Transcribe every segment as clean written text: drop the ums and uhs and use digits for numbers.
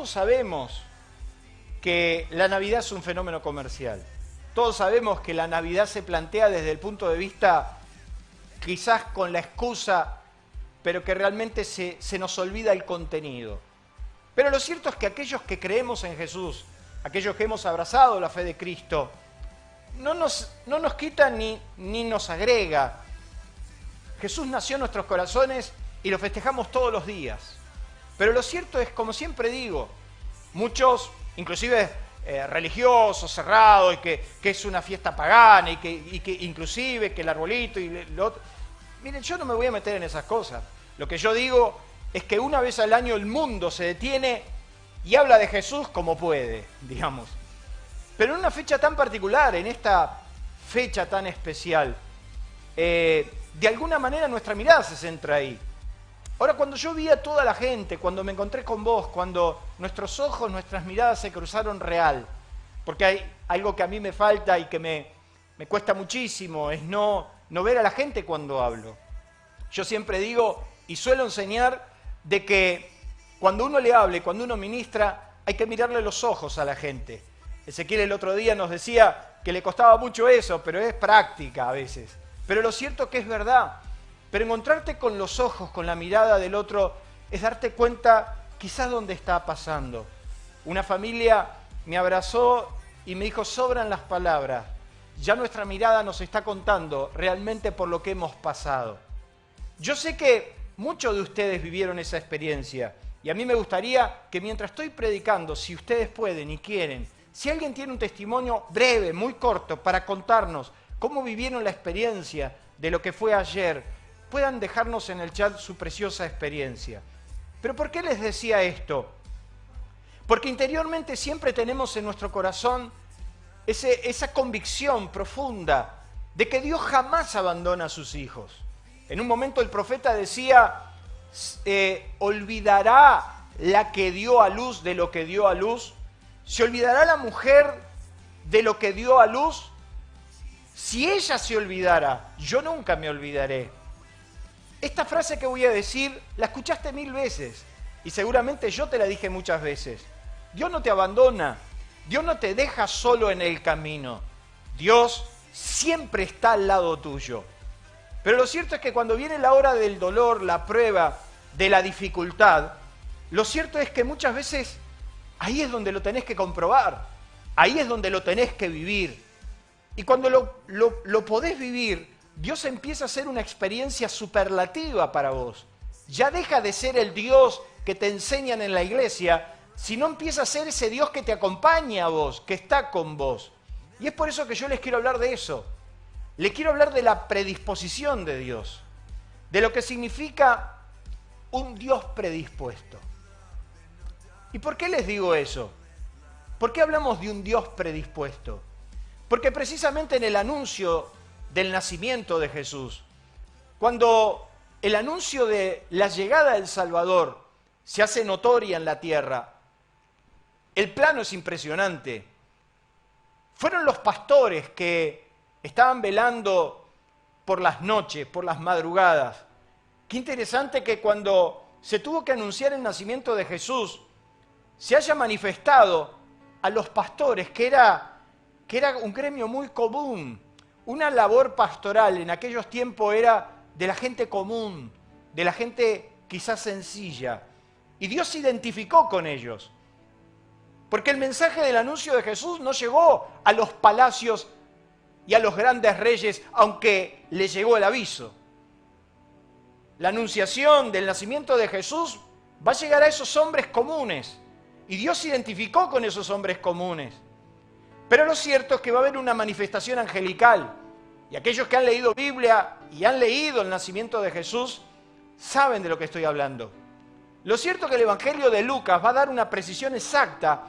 todos sabemos que la Navidad es un fenómeno comercial. Todos sabemos que la Navidad se plantea desde el punto de vista, quizás con la excusa, pero que realmente se nos olvida el contenido. Pero lo cierto es que aquellos que creemos en Jesús, aquellos que hemos abrazado la fe de Cristo, no nos quita ni nos agrega. Jesús nació en nuestros corazones y lo festejamos todos los días. Pero lo cierto es, como siempre digo, muchos, inclusive religiosos, cerrados, y que es una fiesta pagana, y que inclusive que el arbolito y lo otro. Miren, yo no me voy a meter en esas cosas. Lo que yo digo es que una vez al año el mundo se detiene y habla de Jesús como puede, digamos. Pero en una fecha tan particular, en esta fecha tan especial, de alguna manera nuestra mirada se centra ahí. Ahora, cuando yo vi a toda la gente, cuando me encontré con vos, cuando nuestros ojos, nuestras miradas se cruzaron real, porque hay algo que a mí me falta y que me cuesta muchísimo, es no ver a la gente cuando hablo. Yo siempre digo y suelo enseñar de que cuando uno le hable, cuando uno ministra, hay que mirarle los ojos a la gente. Ezequiel el otro día nos decía que le costaba mucho eso, pero es práctica a veces. Pero lo cierto es que es verdad. Pero encontrarte con los ojos, con la mirada del otro, es darte cuenta quizás dónde está pasando. Una familia me abrazó y me dijo, sobran las palabras. Ya nuestra mirada nos está contando realmente por lo que hemos pasado. Yo sé que muchos de ustedes vivieron esa experiencia y a mí me gustaría que mientras estoy predicando, si ustedes pueden y quieren, si alguien tiene un testimonio breve, muy corto, para contarnos cómo vivieron la experiencia de lo que fue ayer, puedan dejarnos en el chat su preciosa experiencia. ¿Pero por qué les decía esto? Porque interiormente siempre tenemos en nuestro corazón esa convicción profunda de que Dios jamás abandona a sus hijos. En un momento el profeta decía, ¿olvidará la que dio a luz de lo que dio a luz? ¿Se olvidará la mujer de lo que dio a luz? Si ella se olvidara, yo nunca me olvidaré. Esta frase que voy a decir, la escuchaste 1000 veces y seguramente yo te la dije muchas veces. Dios no te abandona, Dios no te deja solo en el camino. Dios siempre está al lado tuyo. Pero lo cierto es que cuando viene la hora del dolor, la prueba, de la dificultad, lo cierto es que muchas veces ahí es donde lo tenés que comprobar, ahí es donde lo tenés que vivir. Y cuando lo podés vivir, Dios empieza a ser una experiencia superlativa para vos. Ya deja de ser el Dios que te enseñan en la iglesia, sino empieza a ser ese Dios que te acompaña a vos, que está con vos. Y es por eso que yo les quiero hablar de eso. Les quiero hablar de la predisposición de Dios, de lo que significa un Dios predispuesto. ¿Y por qué les digo eso? ¿Por qué hablamos de un Dios predispuesto? Porque precisamente en el anuncio del nacimiento de Jesús, cuando el anuncio de la llegada del Salvador se hace notoria en la tierra, el plano es impresionante. Fueron los pastores que estaban velando por las noches, por las madrugadas. Qué interesante que cuando se tuvo que anunciar el nacimiento de Jesús, se haya manifestado a los pastores, que era un gremio muy común. Una labor pastoral en aquellos tiempos era de la gente común, de la gente quizás sencilla. Y Dios se identificó con ellos. Porque el mensaje del anuncio de Jesús no llegó a los palacios y a los grandes reyes, aunque les llegó el aviso. La anunciación del nacimiento de Jesús va a llegar a esos hombres comunes. Y Dios se identificó con esos hombres comunes. Pero lo cierto es que va a haber una manifestación angelical. Y aquellos que han leído Biblia y han leído el nacimiento de Jesús, saben de lo que estoy hablando. Lo cierto es que el Evangelio de Lucas va a dar una precisión exacta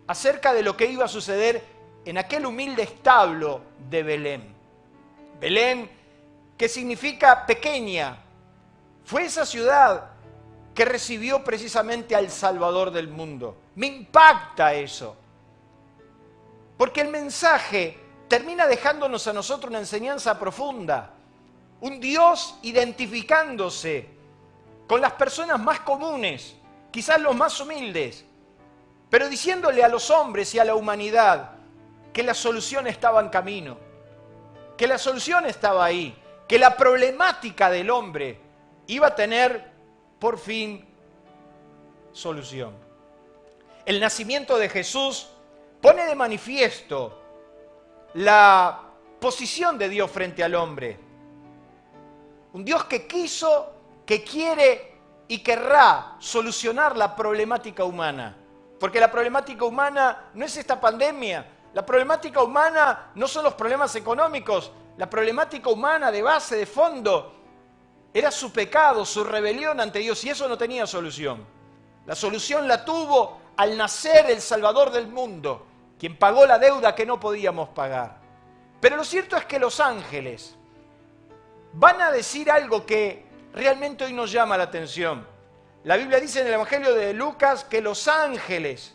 acerca de lo que iba a suceder en aquel humilde establo de Belén. Belén, que significa pequeña, fue esa ciudad que recibió precisamente al Salvador del mundo. Me impacta eso. Porque el mensaje termina dejándonos a nosotros una enseñanza profunda. Un Dios identificándose con las personas más comunes, quizás los más humildes, pero diciéndole a los hombres y a la humanidad que la solución estaba en camino, que la solución estaba ahí, que la problemática del hombre iba a tener por fin solución. El nacimiento de Jesús pone de manifiesto la posición de Dios frente al hombre. Un Dios que quiso, que quiere y querrá solucionar la problemática humana. Porque la problemática humana no es esta pandemia, la problemática humana no son los problemas económicos, la problemática humana de base, de fondo, era su pecado, su rebelión ante Dios, y eso no tenía solución. La solución la tuvo al nacer el Salvador del mundo, quien pagó la deuda que no podíamos pagar. Pero lo cierto es que los ángeles van a decir algo que realmente hoy nos llama la atención. La Biblia dice en el Evangelio de Lucas que los ángeles,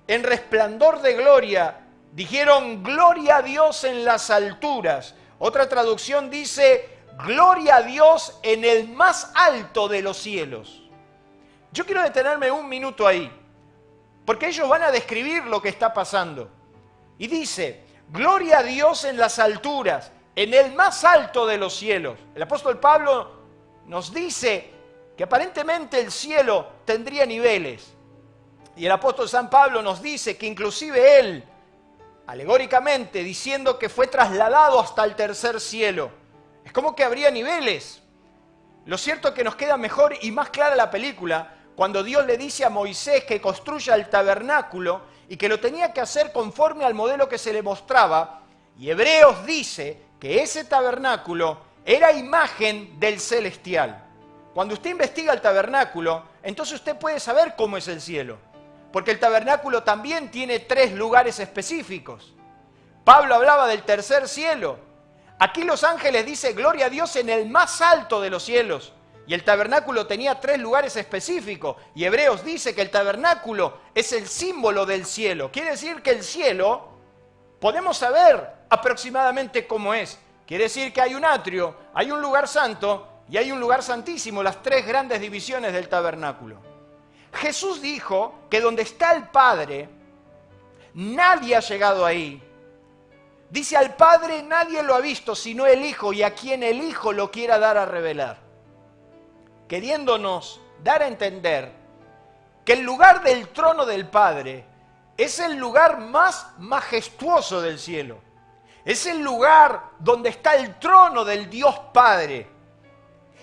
en resplandor de gloria, dijeron gloria a Dios en las alturas. Otra traducción dice gloria a Dios en el más alto de los cielos. Yo quiero detenerme un minuto ahí, porque ellos van a describir lo que está pasando. Y dice, gloria a Dios en las alturas, en el más alto de los cielos. El apóstol Pablo nos dice que aparentemente el cielo tendría niveles. Y el apóstol San Pablo nos dice que inclusive él, alegóricamente, diciendo que fue trasladado hasta el tercer cielo. Es como que habría niveles. Lo cierto es que nos queda mejor y más clara la película cuando Dios le dice a Moisés que construya el tabernáculo y que lo tenía que hacer conforme al modelo que se le mostraba. Y Hebreos dice que ese tabernáculo era imagen del celestial. Cuando usted investiga el tabernáculo, entonces usted puede saber cómo es el cielo. Porque el tabernáculo también tiene 3 lugares específicos. Pablo hablaba del tercer cielo. Aquí los ángeles dicen gloria a Dios en el más alto de los cielos. Y el tabernáculo tenía 3 lugares específicos. Y Hebreos dice que el tabernáculo es el símbolo del cielo. Quiere decir que el cielo podemos saber aproximadamente cómo es. Quiere decir que hay un atrio, hay un lugar santo y hay un lugar santísimo, las 3 grandes divisiones del tabernáculo. Jesús dijo que donde está el Padre, nadie ha llegado ahí. Dice al Padre nadie lo ha visto, sino el Hijo, y a quien el Hijo lo quiera dar a revelar. Queriéndonos dar a entender que el lugar del trono del Padre es el lugar más majestuoso del cielo. Es el lugar donde está el trono del Dios Padre.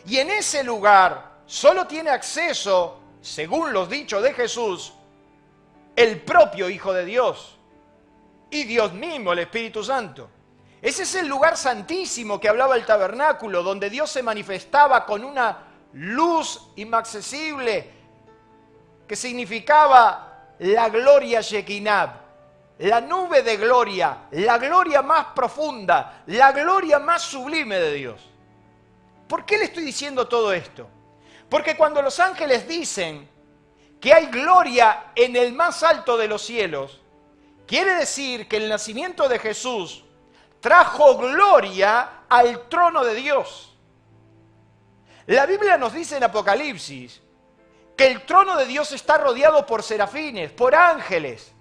Y en ese lugar solo tiene acceso, según los dichos de Jesús, el propio Hijo de Dios y Dios mismo, el Espíritu Santo. Ese es el lugar santísimo que hablaba el tabernáculo, donde Dios se manifestaba con una luz inaccesible que significaba la gloria Shekinah, la nube de gloria, la gloria más profunda, la gloria más sublime de Dios. ¿Por qué le estoy diciendo todo esto? Porque cuando los ángeles dicen que hay gloria en el más alto de los cielos, quiere decir que el nacimiento de Jesús trajo gloria al trono de Dios. La Biblia nos dice en Apocalipsis que el trono de Dios está rodeado por serafines, por ángeles,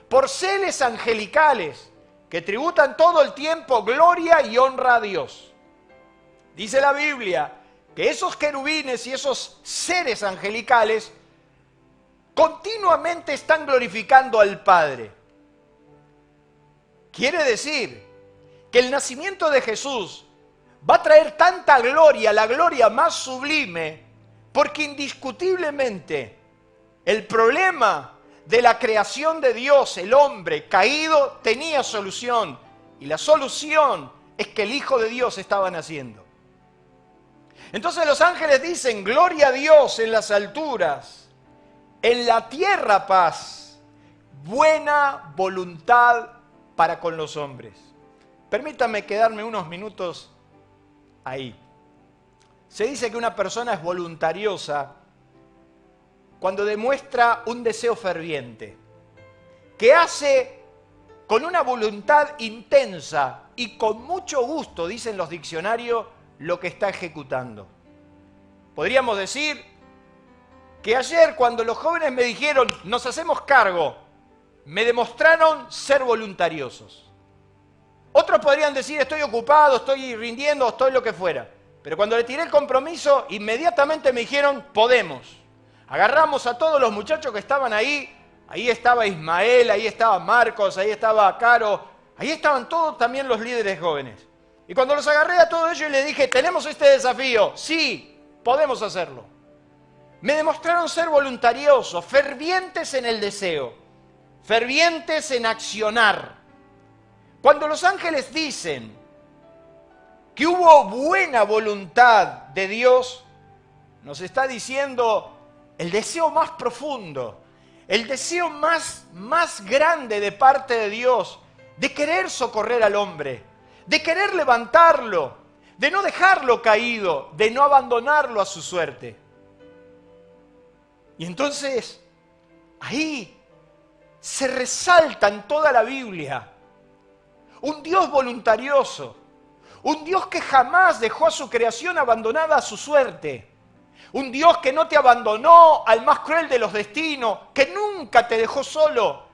por seres angelicales que tributan todo el tiempo gloria y honra a Dios. Dice la Biblia que esos querubines y esos seres angelicales continuamente están glorificando al Padre. Quiere decir que el nacimiento de Jesús va a traer tanta gloria, la gloria más sublime, porque indiscutiblemente el problema de la creación de Dios, el hombre caído, tenía solución. Y la solución es que el Hijo de Dios estaba naciendo. Entonces los ángeles dicen, gloria a Dios en las alturas, en la tierra paz, buena voluntad para con los hombres. Permítanme quedarme unos minutos ahí. Se dice que una persona es voluntariosa cuando demuestra un deseo ferviente, que hace con una voluntad intensa y con mucho gusto, dicen los diccionarios, lo que está ejecutando. Podríamos decir que ayer cuando los jóvenes me dijeron, nos hacemos cargo, me demostraron ser voluntariosos. Otros podrían decir, estoy ocupado, estoy rindiendo, estoy lo que fuera. Pero cuando le tiré el compromiso, inmediatamente me dijeron, podemos. Agarramos a todos los muchachos que estaban ahí estaba Ismael, ahí estaba Marcos, ahí estaba Caro, ahí estaban todos también los líderes jóvenes. Y cuando los agarré a todos ellos y les dije, tenemos este desafío, sí, podemos hacerlo. Me demostraron ser voluntariosos, fervientes en el deseo, fervientes en accionar. Cuando los ángeles dicen que hubo buena voluntad de Dios, nos está diciendo el deseo más profundo, el deseo más grande de parte de Dios, de querer socorrer al hombre, de querer levantarlo, de no dejarlo caído, de no abandonarlo a su suerte. Y entonces, ahí se resalta en toda la Biblia un Dios voluntarioso, un Dios que jamás dejó a su creación abandonada a su suerte, un Dios que no te abandonó al más cruel de los destinos, que nunca te dejó solo,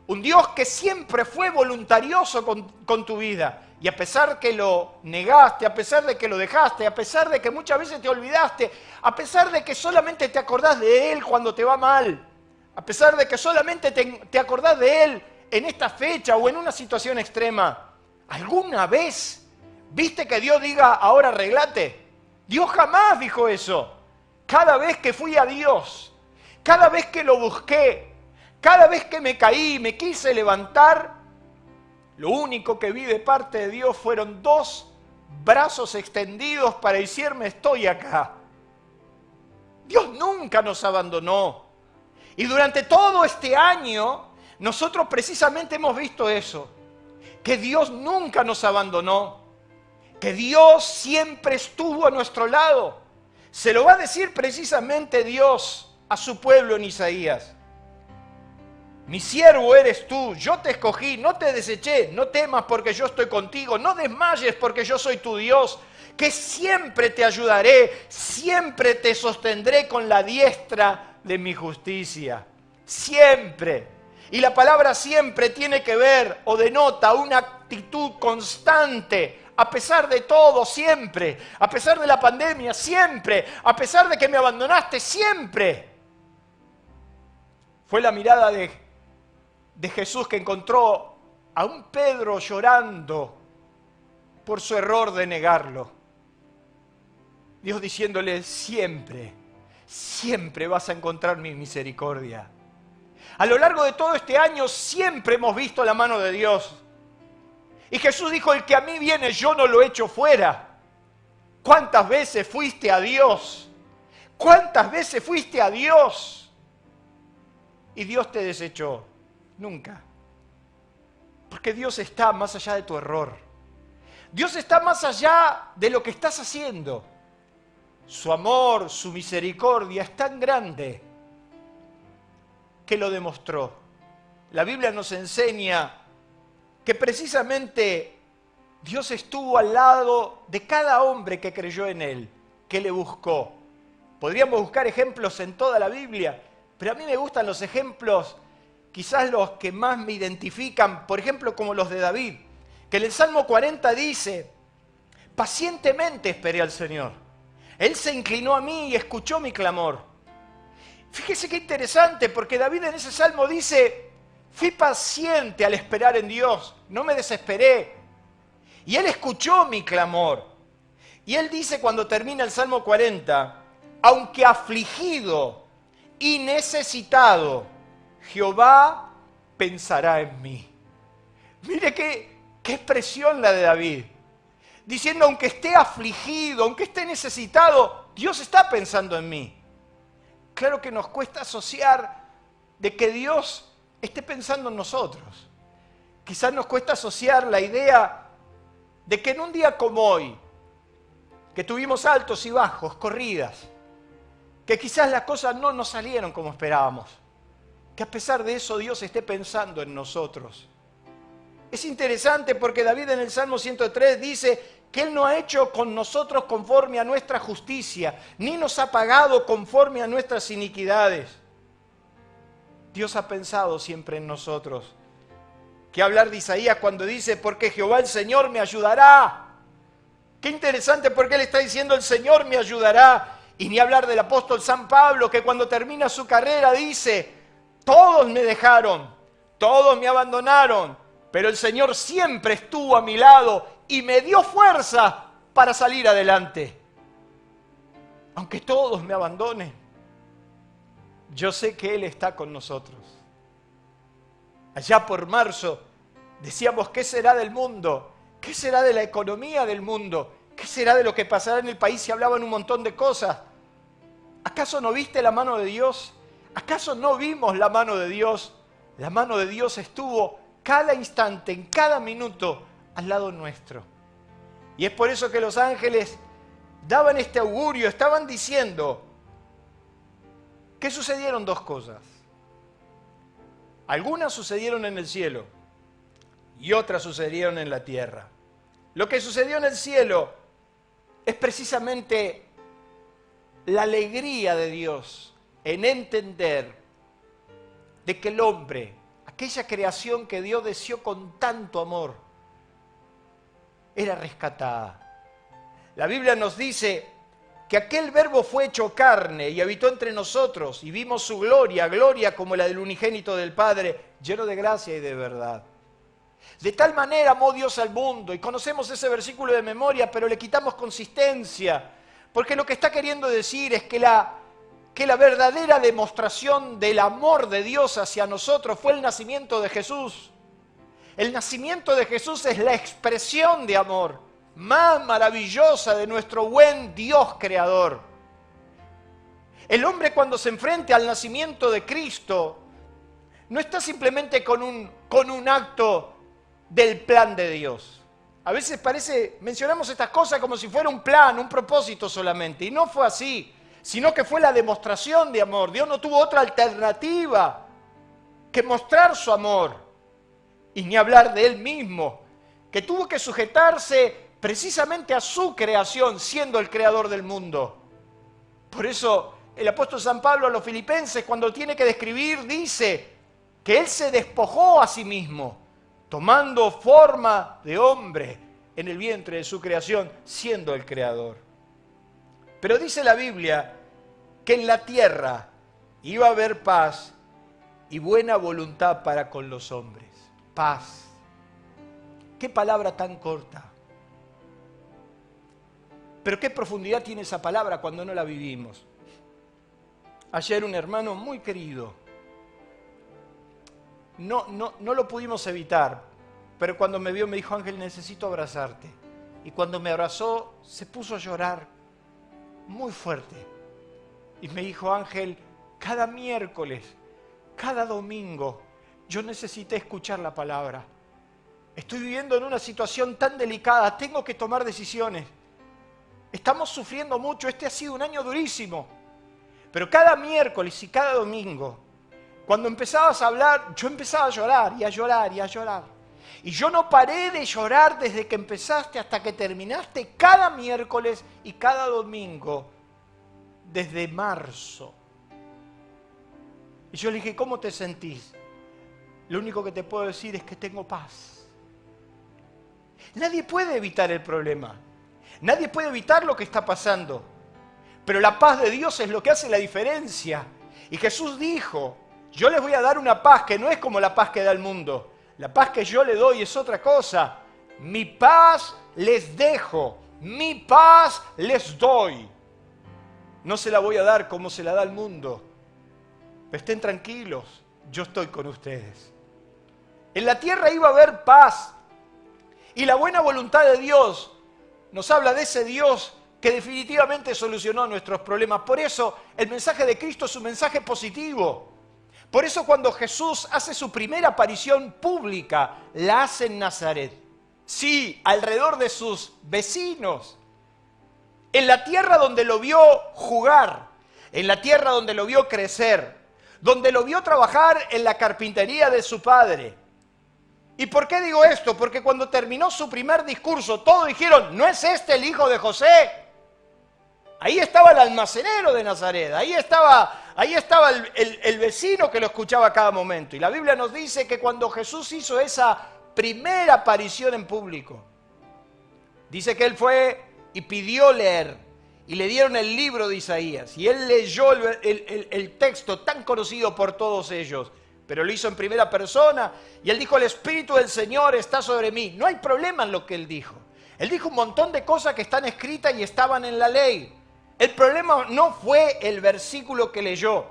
un Dios que siempre fue voluntarioso con tu vida. Y a pesar que lo negaste, a pesar de que lo dejaste, a pesar de que muchas veces te olvidaste, a pesar de que solamente te acordás de Él cuando te va mal, a pesar de que solamente te acordás de Él en esta fecha o en una situación extrema, ¿alguna vez viste que Dios diga, ahora arreglate? Dios jamás dijo eso. Cada vez que fui a Dios, cada vez que lo busqué, cada vez que me caí, me quise levantar, lo único que vi de parte de Dios fueron 2 brazos extendidos para decirme, estoy acá. Dios nunca nos abandonó. Y durante todo este año, nosotros precisamente hemos visto eso, que Dios nunca nos abandonó, que Dios siempre estuvo a nuestro lado. Se lo va a decir precisamente Dios a su pueblo en Isaías. Mi siervo eres tú, yo te escogí, no te deseché, no temas porque yo estoy contigo, no desmayes porque yo soy tu Dios, que siempre te ayudaré, siempre te sostendré con la diestra de mi justicia. Siempre. Y la palabra siempre tiene que ver o denota una actitud constante, a pesar de todo, siempre, a pesar de la pandemia, siempre, a pesar de que me abandonaste, siempre. Fue la mirada de Jesús que encontró a un Pedro llorando por su error de negarlo. Dios diciéndole, siempre, siempre vas a encontrar mi misericordia. A lo largo de todo este año siempre hemos visto la mano de Dios. Y Jesús dijo, el que a mí viene yo no lo echo fuera. ¿Cuántas veces fuiste a Dios? ¿Cuántas veces fuiste a Dios? Y Dios te desechó. Nunca. Porque Dios está más allá de tu error. Dios está más allá de lo que estás haciendo. Su amor, su misericordia es tan grande que lo demostró. La Biblia nos enseña que precisamente Dios estuvo al lado de cada hombre que creyó en Él, que le buscó. Podríamos buscar ejemplos en toda la Biblia, pero a mí me gustan los ejemplos, quizás los que más me identifican, por ejemplo, como los de David, que en el Salmo 40 dice, pacientemente esperé al Señor. Él se inclinó a mí y escuchó mi clamor. Fíjese qué interesante, porque David en ese Salmo dice, fui paciente al esperar en Dios, no me desesperé. Y Él escuchó mi clamor. Y Él dice cuando termina el Salmo 40, aunque afligido y necesitado, Jehová pensará en mí. Mire qué expresión la de David. Diciendo, aunque esté afligido, aunque esté necesitado, Dios está pensando en mí. Claro que nos cuesta asociar de que Dios esté pensando en nosotros. Quizás nos cuesta asociar la idea de que en un día como hoy, que tuvimos altos y bajos, corridas, que quizás las cosas no nos salieron como esperábamos, que a pesar de eso Dios esté pensando en nosotros. Es interesante porque David en el Salmo 103 dice que Él no ha hecho con nosotros conforme a nuestra justicia, ni nos ha pagado conforme a nuestras iniquidades. Dios ha pensado siempre en nosotros. ¿Qué hablar de Isaías cuando dice, porque Jehová el Señor me ayudará? Qué interesante porque Él está diciendo, el Señor me ayudará. Y ni hablar del apóstol San Pablo, que cuando termina su carrera dice, todos me dejaron, todos me abandonaron, pero el Señor siempre estuvo a mi lado y me dio fuerza para salir adelante. Aunque todos me abandonen, yo sé que Él está con nosotros. Allá por marzo decíamos, ¿qué será del mundo? ¿Qué será de la economía del mundo? ¿Qué será de lo que pasará en el país? Se hablaban un montón de cosas. ¿Acaso no viste la mano de Dios? ¿Acaso no vimos la mano de Dios? La mano de Dios estuvo cada instante, en cada minuto, al lado nuestro. Y es por eso que los ángeles daban este augurio, estaban diciendo que sucedieron dos cosas. Algunas sucedieron en el cielo y otras sucedieron en la tierra. Lo que sucedió en el cielo es precisamente la alegría de Dios en entender de que el hombre, aquella creación que Dios deseó con tanto amor, era rescatada. La Biblia nos dice que aquel verbo fue hecho carne y habitó entre nosotros y vimos su gloria, gloria como la del unigénito del Padre, lleno de gracia y de verdad. De tal manera amó Dios al mundo, y conocemos ese versículo de memoria, pero le quitamos consistencia, porque lo que está queriendo decir es que la verdadera demostración del amor de Dios hacia nosotros fue el nacimiento de Jesús. El nacimiento de Jesús es la expresión de amor más maravillosa de nuestro buen Dios creador. El hombre, cuando se enfrenta al nacimiento de Cristo, no está simplemente con un acto del plan de Dios. A veces mencionamos estas cosas como si fuera un plan, un propósito solamente, y no fue así, sino que fue la demostración de amor. Dios no tuvo otra alternativa que mostrar su amor, y ni hablar de Él mismo, que tuvo que sujetarse precisamente a su creación, siendo el creador del mundo. Por eso el apóstol San Pablo a los filipenses, cuando tiene que describir, dice que Él se despojó a sí mismo, tomando forma de hombre en el vientre de su creación, siendo el creador. Pero dice la Biblia que en la tierra iba a haber paz y buena voluntad para con los hombres. Paz. Qué palabra tan corta. Pero qué profundidad tiene esa palabra cuando no la vivimos. Ayer un hermano muy querido, no lo pudimos evitar, pero cuando me vio me dijo, Ángel, necesito abrazarte. Y cuando me abrazó se puso a llorar muy fuerte. Y me dijo, Ángel, cada miércoles, cada domingo, yo necesité escuchar la palabra. Estoy viviendo en una situación tan delicada, tengo que tomar decisiones. Estamos sufriendo mucho, este ha sido un año durísimo. Pero cada miércoles y cada domingo, cuando empezabas a hablar, yo empezaba a llorar y a llorar y a llorar. Y yo no paré de llorar desde que empezaste hasta que terminaste cada miércoles y cada domingo, desde marzo. Y yo le dije, ¿cómo te sentís? Lo único que te puedo decir es que tengo paz. Nadie puede evitar el problema. Nadie puede evitar lo que está pasando. Pero la paz de Dios es lo que hace la diferencia. Y Jesús dijo, yo les voy a dar una paz que no es como la paz que da el mundo. La paz que yo le doy es otra cosa. Mi paz les dejo, mi paz les doy. No se la voy a dar como se la da el mundo. Pero estén tranquilos, yo estoy con ustedes. En la tierra iba a haber paz. Y la buena voluntad de Dios nos habla de ese Dios que definitivamente solucionó nuestros problemas. Por eso el mensaje de Cristo es un mensaje positivo. Por eso cuando Jesús hace su primera aparición pública, la hace en Nazaret. Sí, alrededor de sus vecinos. En la tierra donde lo vio jugar, en la tierra donde lo vio crecer, donde lo vio trabajar en la carpintería de su padre. ¿Y por qué digo esto? Porque cuando terminó su primer discurso, todos dijeron, ¿no es este el hijo de José? Ahí estaba el almacenero de Nazaret, ahí estaba el vecino que lo escuchaba a cada momento. Y la Biblia nos dice que cuando Jesús hizo esa primera aparición en público, dice que él fue y pidió leer, y le dieron el libro de Isaías, y él leyó el texto tan conocido por todos ellos, pero lo hizo en primera persona, y él dijo, el Espíritu del Señor está sobre mí. No hay problema en lo que él dijo. Él dijo un montón de cosas que están escritas y estaban en la ley. El problema no fue el versículo que leyó.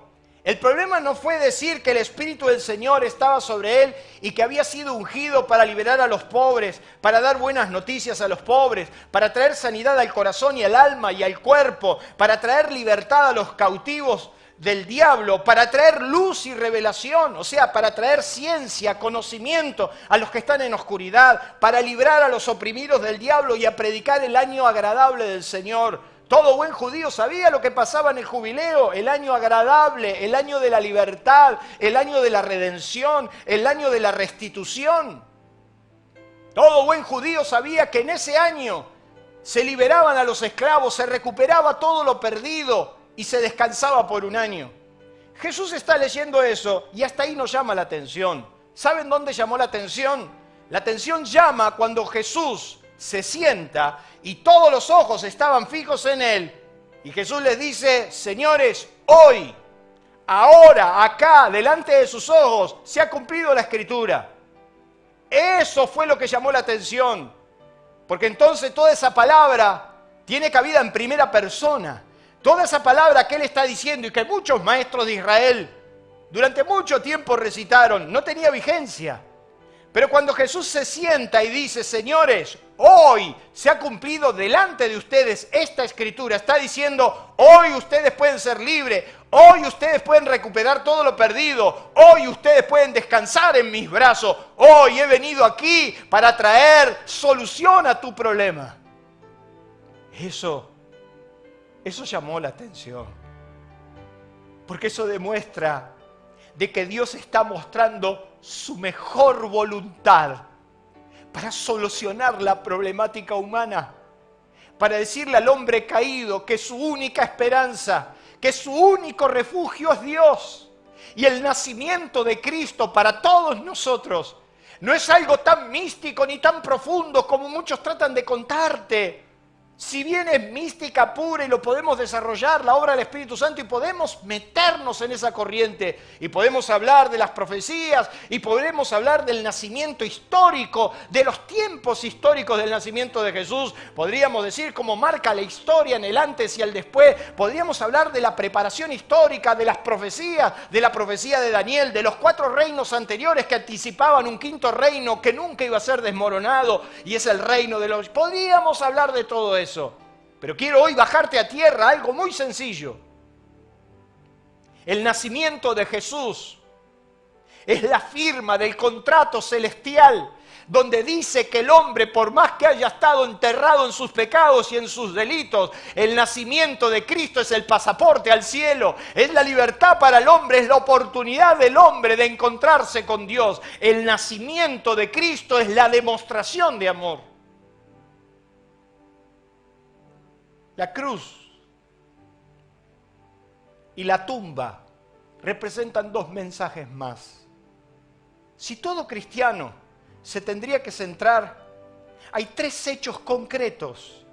El problema no fue decir que el Espíritu del Señor estaba sobre él y que había sido ungido para liberar a los pobres, para dar buenas noticias a los pobres, para traer sanidad al corazón y al alma y al cuerpo, para traer libertad a los cautivos del diablo, para traer luz y revelación, o sea, para traer ciencia, conocimiento a los que están en oscuridad, para librar a los oprimidos del diablo y a predicar el año agradable del Señor. Todo buen judío sabía lo que pasaba en el jubileo, el año agradable, el año de la libertad, el año de la redención, el año de la restitución. Todo buen judío sabía que en ese año se liberaban a los esclavos, se recuperaba todo lo perdido y se descansaba por un año. Jesús está leyendo eso y hasta ahí nos llama la atención. ¿Saben dónde llamó la atención? La atención llama cuando Jesús se sienta y todos los ojos estaban fijos en él. Y Jesús les dice, señores, hoy, ahora, acá, delante de sus ojos, se ha cumplido la Escritura. Eso fue lo que llamó la atención. Porque entonces toda esa palabra tiene cabida en primera persona. Toda esa palabra que él está diciendo y que muchos maestros de Israel durante mucho tiempo recitaron, no tenía vigencia. Pero cuando Jesús se sienta y dice, señores, hoy se ha cumplido delante de ustedes esta Escritura, está diciendo, hoy ustedes pueden ser libres, hoy ustedes pueden recuperar todo lo perdido, hoy ustedes pueden descansar en mis brazos, hoy he venido aquí para traer solución a tu problema. Eso llamó la atención, porque eso demuestra de que Dios está mostrando su mejor voluntad para solucionar la problemática humana, para decirle al hombre caído que su única esperanza, que su único refugio es Dios. Y el nacimiento de Cristo para todos nosotros no es algo tan místico ni tan profundo como muchos tratan de contarte. Si bien es mística pura y lo podemos desarrollar, la obra del Espíritu Santo, y podemos meternos en esa corriente, y podemos hablar de las profecías, y podemos hablar del nacimiento histórico, de los tiempos históricos del nacimiento de Jesús, podríamos decir cómo marca la historia en el antes y el después, podríamos hablar de la preparación histórica, de las profecías, de la profecía de Daniel, de los 4 reinos anteriores que anticipaban un 5.º reino que nunca iba a ser desmoronado, y es el reino de los... Podríamos hablar de todo eso. Pero quiero hoy bajarte a tierra algo muy sencillo. El nacimiento de Jesús es la firma del contrato celestial, donde dice que el hombre, por más que haya estado enterrado en sus pecados y en sus delitos, el nacimiento de Cristo es el pasaporte al cielo, es la libertad para el hombre, es la oportunidad del hombre de encontrarse con Dios. El nacimiento de Cristo es la demostración de amor. La cruz y la tumba representan 2 mensajes más. Si todo cristiano se tendría que centrar, hay 3 hechos concretos,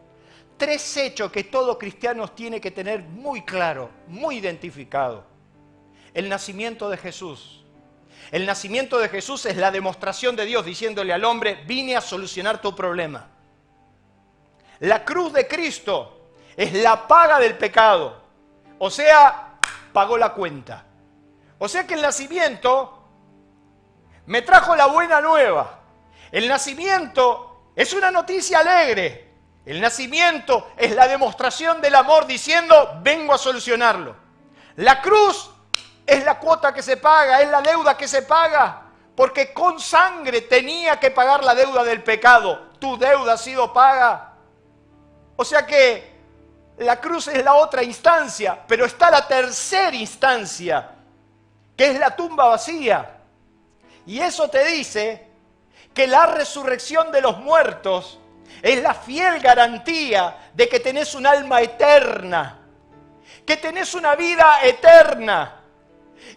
3 hechos que todo cristiano tiene que tener muy claro, muy identificado. El nacimiento de Jesús. El nacimiento de Jesús es la demostración de Dios diciéndole al hombre, vine a solucionar tu problema. La cruz de Cristo es la paga del pecado, o sea, pagó la cuenta. O sea que el nacimiento me trajo la buena nueva. El nacimiento es una noticia alegre. El nacimiento es la demostración del amor diciendo, vengo a solucionarlo. La cruz es la cuota que se paga, es la deuda que se paga, porque con sangre tenía que pagar la deuda del pecado. Tu deuda ha sido paga. O sea que la cruz es la otra instancia, pero está la tercera instancia, que es la tumba vacía. Y eso te dice que la resurrección de los muertos es la fiel garantía de que tenés un alma eterna, que tenés una vida eterna.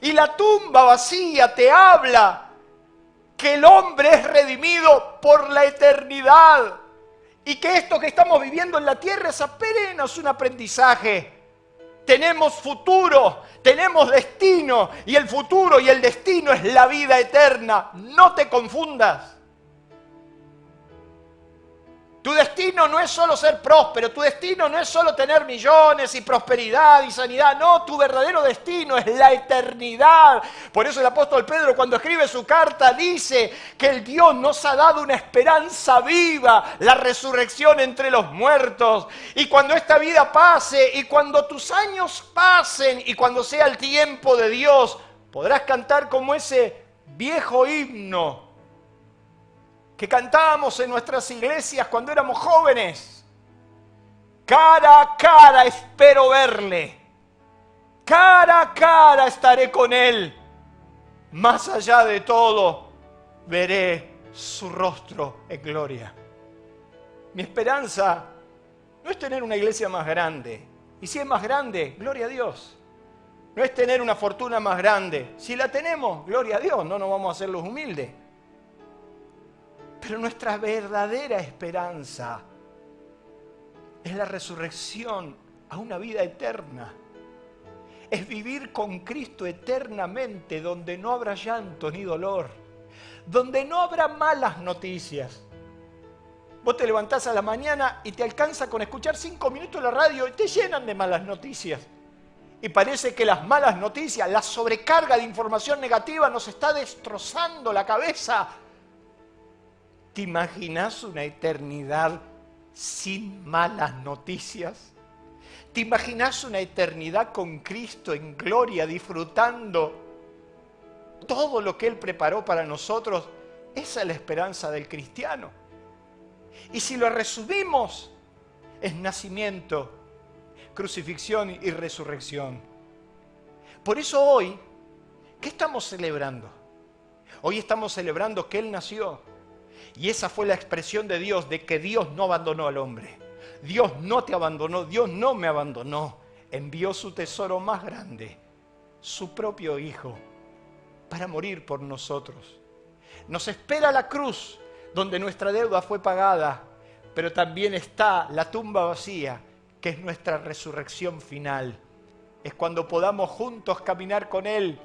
Y la tumba vacía te habla que el hombre es redimido por la eternidad y que esto que estamos viviendo en la tierra es apenas un aprendizaje. Tenemos futuro, tenemos destino, y el futuro y el destino es la vida eterna. No te confundas. Tu destino no es solo ser próspero, tu destino no es solo tener millones y prosperidad y sanidad. No, tu verdadero destino es la eternidad. Por eso el apóstol Pedro, cuando escribe su carta, dice que el Dios nos ha dado una esperanza viva, la resurrección entre los muertos. Y cuando esta vida pase, y cuando tus años pasen, y cuando sea el tiempo de Dios, podrás cantar como ese viejo himno que cantábamos en nuestras iglesias cuando éramos jóvenes. Cara a cara espero verle, cara a cara estaré con él, más allá de todo veré su rostro en gloria. Mi esperanza no es tener una iglesia más grande, y si es más grande, gloria a Dios. No es tener una fortuna más grande, si la tenemos, gloria a Dios, no nos vamos a hacer los humildes. Pero nuestra verdadera esperanza es la resurrección a una vida eterna. Es vivir con Cristo eternamente, donde no habrá llanto ni dolor, donde no habrá malas noticias. Vos te levantás a la mañana y te alcanza con escuchar 5 minutos la radio y te llenan de malas noticias. Y parece que las malas noticias, la sobrecarga de información negativa nos está destrozando la cabeza. ¿Te imaginas una eternidad sin malas noticias? ¿Te imaginas una eternidad con Cristo en gloria, disfrutando todo lo que Él preparó para nosotros? Esa es la esperanza del cristiano. Y si lo resumimos, es nacimiento, crucifixión y resurrección. Por eso hoy, ¿qué estamos celebrando? Hoy estamos celebrando que Él nació. Y esa fue la expresión de Dios, de que Dios no abandonó al hombre. Dios no te abandonó, Dios no me abandonó. Envió su tesoro más grande, su propio Hijo, para morir por nosotros. Nos espera la cruz, donde nuestra deuda fue pagada, pero también está la tumba vacía, que es nuestra resurrección final. Es cuando podamos juntos caminar con Él,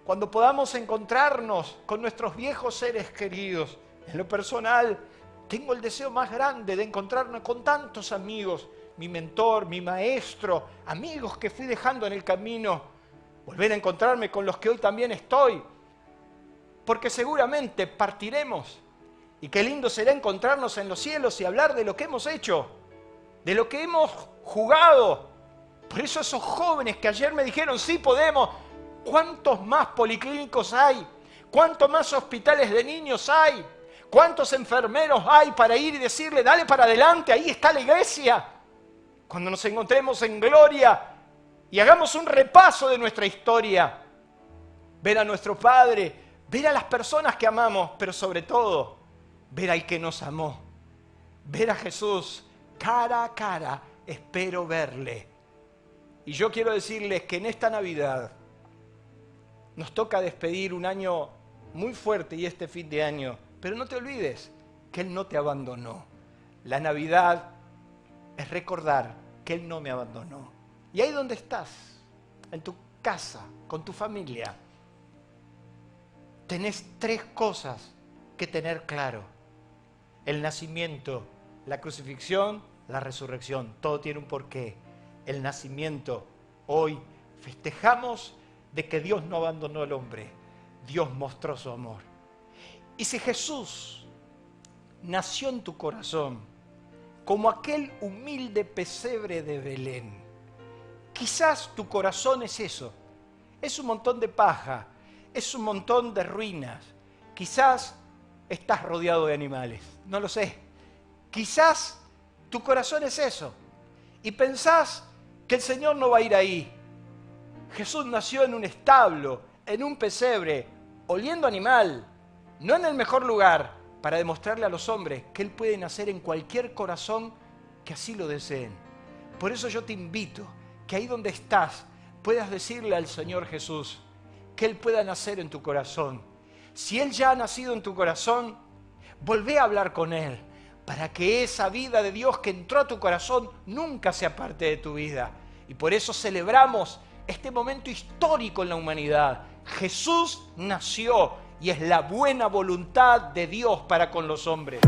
cuando podamos encontrarnos con nuestros viejos seres queridos. En lo personal, tengo el deseo más grande de encontrarme con tantos amigos, mi mentor, mi maestro, amigos que fui dejando en el camino, volver a encontrarme con los que hoy también estoy, porque seguramente partiremos, y qué lindo será encontrarnos en los cielos y hablar de lo que hemos hecho, de lo que hemos jugado. Por eso esos jóvenes que ayer me dijeron, sí podemos, ¿cuántos más policlínicos hay? ¿Cuántos más hospitales de niños hay? ¿Cuántos enfermeros hay para ir y decirle, dale para adelante, ahí está la iglesia? Cuando nos encontremos en gloria y hagamos un repaso de nuestra historia, ver a nuestro Padre, ver a las personas que amamos, pero sobre todo, ver al que nos amó, ver a Jesús cara a cara, espero verle. Y yo quiero decirles que en esta Navidad nos toca despedir un año muy fuerte y este fin de año. Pero no te olvides que Él no te abandonó. La Navidad es recordar que Él no me abandonó. Y ahí donde estás, en tu casa, con tu familia, tenés 3 cosas que tener claro. El nacimiento, la crucifixión, la resurrección. Todo tiene un porqué. El nacimiento, hoy festejamos de que Dios no abandonó al hombre. Dios mostró su amor. Y si Jesús nació en tu corazón como aquel humilde pesebre de Belén, quizás tu corazón es eso, es un montón de paja, es un montón de ruinas, quizás estás rodeado de animales, no lo sé, quizás tu corazón es eso y pensás que el Señor no va a ir ahí. Jesús nació en un establo, en un pesebre, oliendo animal, no en el mejor lugar, para demostrarle a los hombres que Él puede nacer en cualquier corazón que así lo deseen. Por eso yo te invito que ahí donde estás puedas decirle al Señor Jesús que Él pueda nacer en tu corazón. Si Él ya ha nacido en tu corazón, volvé a hablar con Él para que esa vida de Dios que entró a tu corazón nunca se aparte de tu vida. Y por eso celebramos este momento histórico en la humanidad. Jesús nació y es la buena voluntad de Dios para con los hombres.